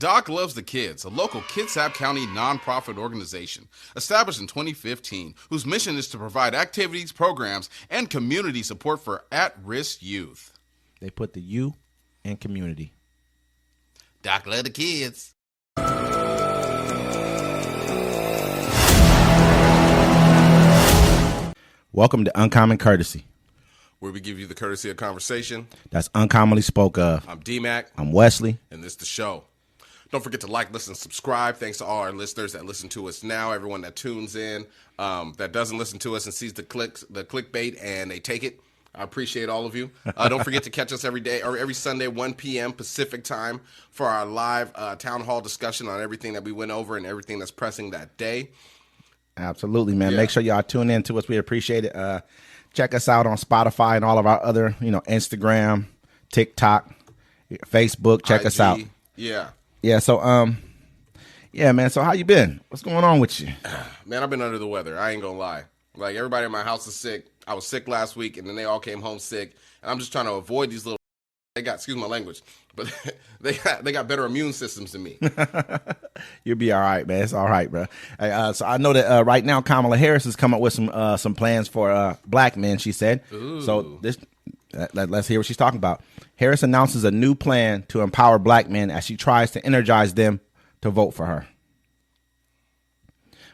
Doc Loves the Kids, a local Kitsap County nonprofit organization established in 2015, whose mission is to provide activities, programs, and community support for at-risk youth. They put the U in community. Doc Loves the Kids. Welcome to Uncommon Courtesy, where we give you the courtesy of conversation that's uncommonly spoke of. I'm D-Mac. I'm Wesley. And this is the show. Don't forget to like, listen, subscribe. Thanks to all our listeners that listen to us now, everyone that tunes in, that doesn't listen to us and sees the clickbait, and they take it. I appreciate all of you. Don't forget to catch us every day or every Sunday, 1 p.m. Pacific time for our live town hall discussion on everything that we went over and everything that's pressing that day. Absolutely, man. Yeah. Make sure y'all tune in to us. We appreciate it. Check us out on Spotify and all of our other, Instagram, TikTok, Facebook. Check IG. Us out. Yeah. Yeah. So, yeah, man. So how you been? What's going on with you? Man, I've been under the weather. I ain't gonna lie. Like, everybody in my house is sick. I was sick last week, and then they all came home sick. And I'm just trying to avoid these little. They got, excuse my language, but they got better immune systems than me. You'll be all right, man. It's all right, bro. So I know that right now Kamala Harris has come up with some plans for black men, she said. Ooh. So let's hear what she's talking about. Harris announces a new plan to empower black men as she tries to energize them to vote for her.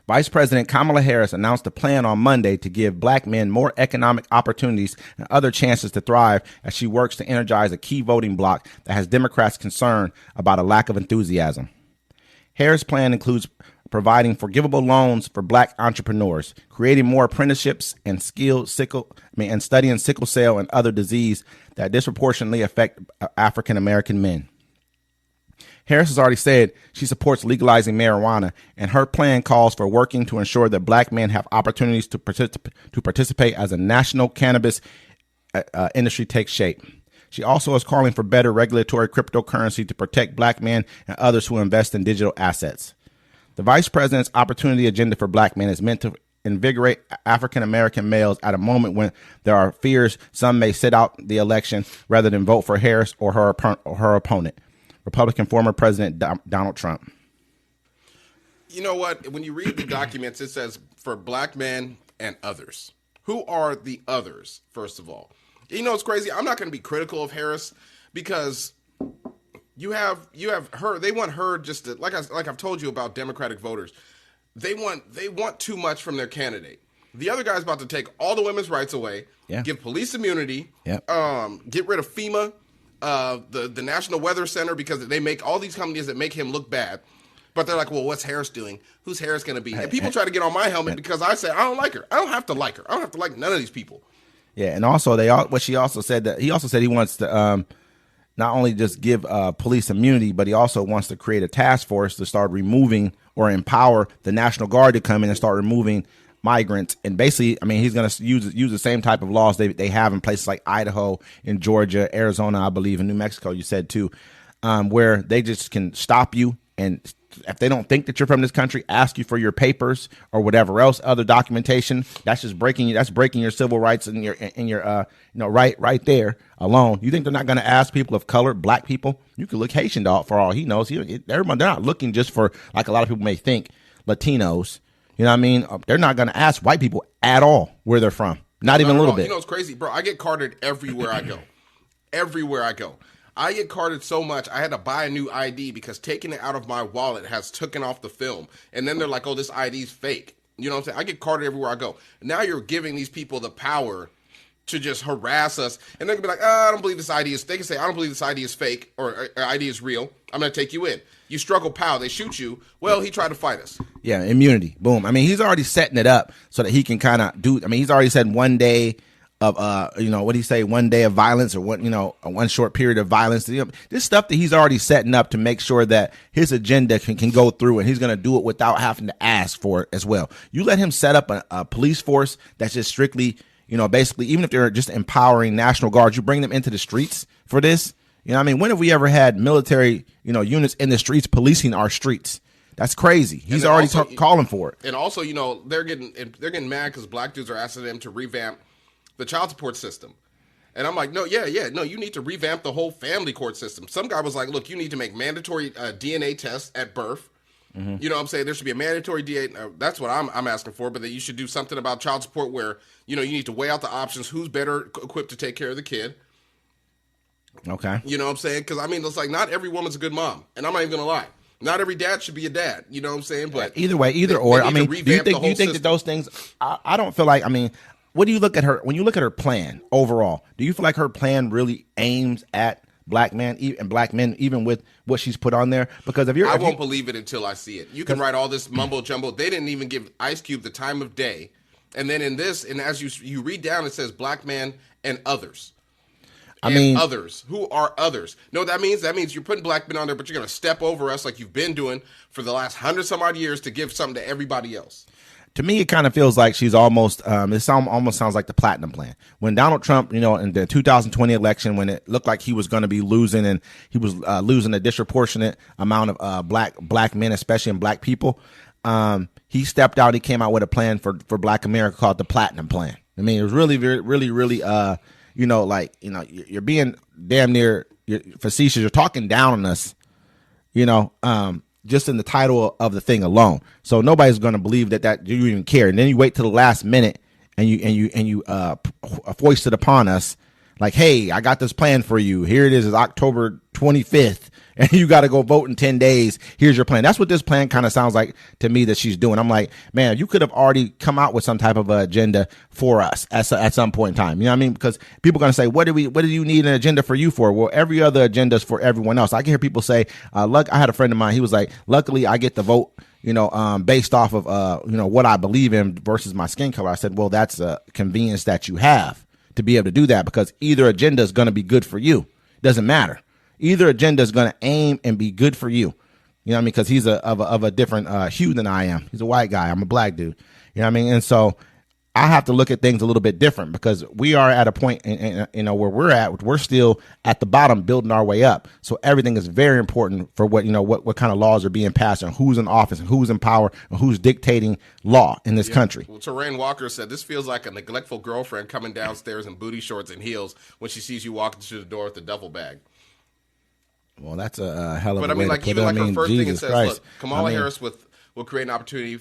Vice President Kamala Harris announced a plan on Monday to give black men more economic opportunities and other chances to thrive as she works to energize a key voting bloc that has Democrats concerned about a lack of enthusiasm. Harris' plan includes providing forgivable loans for black entrepreneurs, creating more apprenticeships and studying sickle cell and other disease that disproportionately affect African American men. Harris has already said she supports legalizing marijuana, and her plan calls for working to ensure that black men have opportunities to participate as a national cannabis industry takes shape. She also is calling for better regulatory cryptocurrency to protect black men and others who invest in digital assets. The vice president's opportunity agenda for black men is meant to invigorate African American males at a moment when there are fears some may sit out the election rather than vote for Harris or her opponent, Republican former President Donald Trump. You know what? When you read the documents, it says for black men and others. Who are the others, first of all? You know, it's crazy. I'm not going to be critical of Harris because you have her. They want her just to, like I've told you about Democratic voters. They want too much from their candidate. The other guy's about to take all the women's rights away, give police immunity, get rid of FEMA. The National Weather Center, because they make all these companies that make him look bad, but they're like, well, what's Harris doing? Who's Harris going to be? And people try to get on my helmet because I say I don't like her. I don't have to like her. I don't have to like none of these people. Yeah, and also he also said he wants to not only just give police immunity, but he also wants to create a task force to start removing or empower the National Guard to come in and start removing migrants. And basically, I mean, he's going to use the same type of laws they have in places like Idaho, in Georgia, Arizona, I believe, in New Mexico, you said too, where they just can stop you. And if they don't think that you're from this country, ask you for your papers or whatever else, other documentation. That's just breaking your civil rights and your right there alone. You think they're not going to ask people of color, black people? You could look Haitian dog for all he knows. They're not looking just for, like a lot of people may think, Latinos. You know what I mean? They're not going to ask white people at all where they're from. Not even a little bit. You know, it's crazy, bro. I get carded everywhere I go. Everywhere I go. I get carded so much, I had to buy a new ID because taking it out of my wallet has taken off the film. And then they're like, oh, this ID's fake. You know what I'm saying? I get carded everywhere I go. Now you're giving these people the power to just harass us. And they're going to be like, I don't believe this ID is, they can say, I don't believe this ID is fake or ID is real. I'm going to take you in. You struggle, pow, they shoot you. Well, he tried to fight us. Yeah, immunity. Boom. I mean, he's already setting it up so that he can kind of he's already said 1 day of, what do you say, 1 day of violence or one short period of violence. This stuff that he's already setting up to make sure that his agenda can go through, and he's going to do it without having to ask for it as well. You let him set up a police force that's just strictly, basically, even if they're just empowering National Guards, you bring them into the streets for this. You know what I mean? When have we ever had military, units in the streets policing our streets? That's crazy. He's already calling for it. And also, they're getting mad because black dudes are asking them to revamp the child support system. And I'm like, no, yeah, no, you need to revamp the whole family court system. Some guy was like, look, you need to make mandatory DNA tests at birth. You know what I'm saying? There should be a mandatory DNA. That's what I'm asking for, but that you should do something about child support where, you need to weigh out the options. Who's better equipped to take care of the kid? Okay. You know what I'm saying? Because, I mean, it's like not every woman's a good mom. And I'm not even going to lie. Not every dad should be a dad. You know what I'm saying? But either way, or. I mean, do you think that those things, I don't feel like, I mean, what do you look at her, when you look at her plan overall, do you feel like her plan really aims at black men and black men, even with what she's put on there? Because I won't believe it until I see it. You can write all this mumbo jumbo. They didn't even give Ice Cube the time of day. And then in this, and as you read down, it says black men and others. Others. Who are others? No, that means you're putting black men on there, but you're going to step over us like you've been doing for the last 100-some-odd years to give something to everybody else. To me, it kind of feels like she's almost, almost sounds like the Platinum Plan. When Donald Trump, in the 2020 election, when it looked like he was going to be losing and he was losing a disproportionate amount of black men, especially in black people, he stepped out. He came out with a plan for Black America called the Platinum Plan. I mean, it was really, really, really, you're being damn near facetious. You're talking down on us, just in the title of the thing alone. So nobody's going to believe that you even care. And then you wait till the last minute and you foist it upon us like, hey, I got this plan for you. Here it is. It's October 25th. And you got to go vote in 10 days. Here's your plan. That's what this plan kind of sounds like to me that she's doing. I'm like, man, you could have already come out with some type of agenda for us at some point in time. You know what I mean? Because people are going to say, what do you need an agenda for you for? Well, every other agenda is for everyone else. I can hear people say, look, I had a friend of mine. He was like, luckily I get to vote, based off of, what I believe in versus my skin color. I said, well, that's a convenience that you have to be able to do that because either agenda is going to be good for you. Doesn't matter. Either agenda is going to aim and be good for you. You know what I mean? Because he's of a different hue than I am. He's a white guy. I'm a black dude. You know what I mean? And so I have to look at things a little bit different because we are at a point, where we're at. We're still at the bottom, building our way up. So everything is very important for what kind of laws are being passed and who's in office and who's in power and who's dictating law in this country. Well, Terrain Walker said this feels like a neglectful girlfriend coming downstairs in booty shorts and heels when she sees you walking through the door with a duffel bag. Well, that's a hell of a But I mean, way like, to put even it. like I mean, her first Jesus thing, it says, Christ. look, Kamala Harris will create an opportunity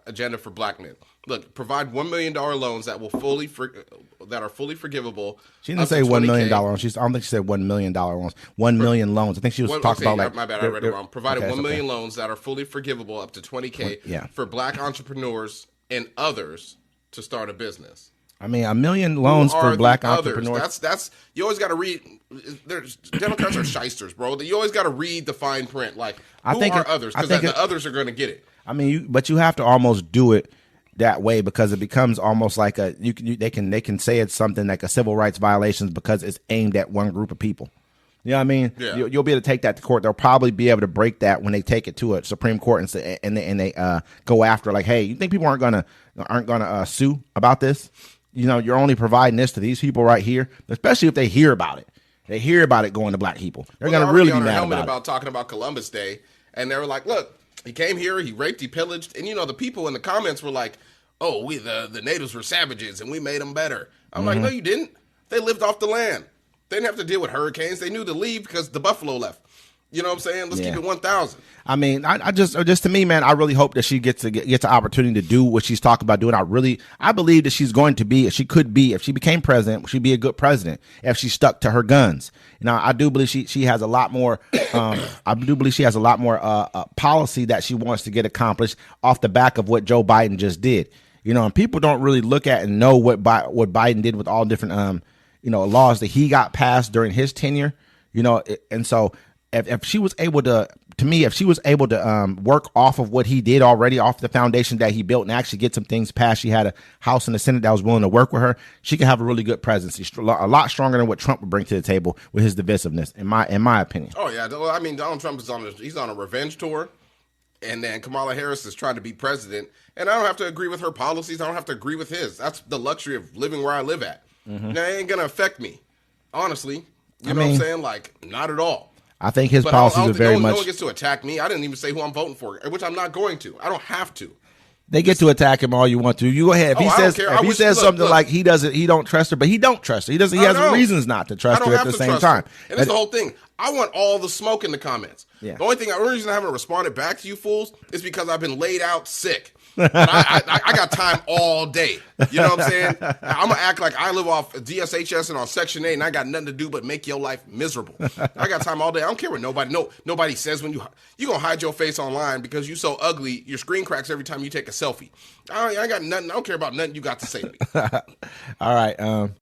agenda for black men. Look, provide $1 million loans that are fully forgivable. She didn't say $1 million loans. I don't think she said $1 million loans. 1 million loans. I think she was talking about like. My bad, I read it wrong. Provided 1 million loans that are fully forgivable up to $20K for black entrepreneurs and others to start a business. I mean, 1 million loans for black entrepreneurs. That's you always got to read. Democrats are shysters, bro. You always got to read the fine print. Like, who are others? Because the others are going to get it. I mean, but you have to almost do it that way because it becomes almost like they can say it's something like a civil rights violations because it's aimed at one group of people. You know what I mean? Yeah. You'll be able to take that to court. They'll probably be able to break that when they take it to a Supreme Court and say, and they go after like, hey, you think people aren't gonna sue about this? You're only providing this to these people right here, especially if they hear about it. They hear about it going to black people. They're going to really be mad about it. Talking about Columbus Day, and they were like, look, he came here, he raped, he pillaged, and the people in the comments were like, oh, the natives were savages, and we made them better. I'm like, no, you didn't. They lived off the land. They didn't have to deal with hurricanes. They knew to leave because the buffalo left. You know what I'm saying? Let's keep it 1,000. I mean, I just to me, man, I really hope that she gets an opportunity to do what she's talking about doing. I believe that she's going to be, if she became president, she'd be a good president if she stuck to her guns. I do believe she has a lot more. I do believe she has a lot more policy that she wants to get accomplished off the back of what Joe Biden just did. And people don't really look at and know what Biden did with all different laws that he got passed during his tenure. And so. If she was able to work off of what he did already, off the foundation that he built, and actually get some things passed, she had a House and the Senate that was willing to work with her. She could have a really good presidency, a lot stronger than what Trump would bring to the table with his divisiveness, in my opinion. Oh yeah, I mean, Donald Trump is on a revenge tour, and then Kamala Harris is trying to be president, and I don't have to agree with her policies. I don't have to agree with his. That's the luxury of living where I live at. Mm-hmm. Now, it ain't gonna affect me, honestly. You know what I'm saying? Like, not at all. I think his policies are very much. No one gets to attack me. I didn't even say who I'm voting for, which I'm not going to. I don't have to. They get to attack him all you want to. You go ahead. If he says something like he don't trust her, but he don't trust her. He doesn't. He has reasons not to trust her at the same time. And that's the whole thing. I want all the smoke in the comments. Yeah. The only reason I haven't responded back to you fools is because I've been laid out sick. I got time all day. You know what I'm saying? I'm going to act like I live off DSHS and on Section 8 and I got nothing to do but make your life miserable. I got time all day. I don't care what nobody says when you going to hide your face online because you so ugly, your screen cracks every time you take a selfie. I got nothing. I don't care about nothing you got to say to me. All right.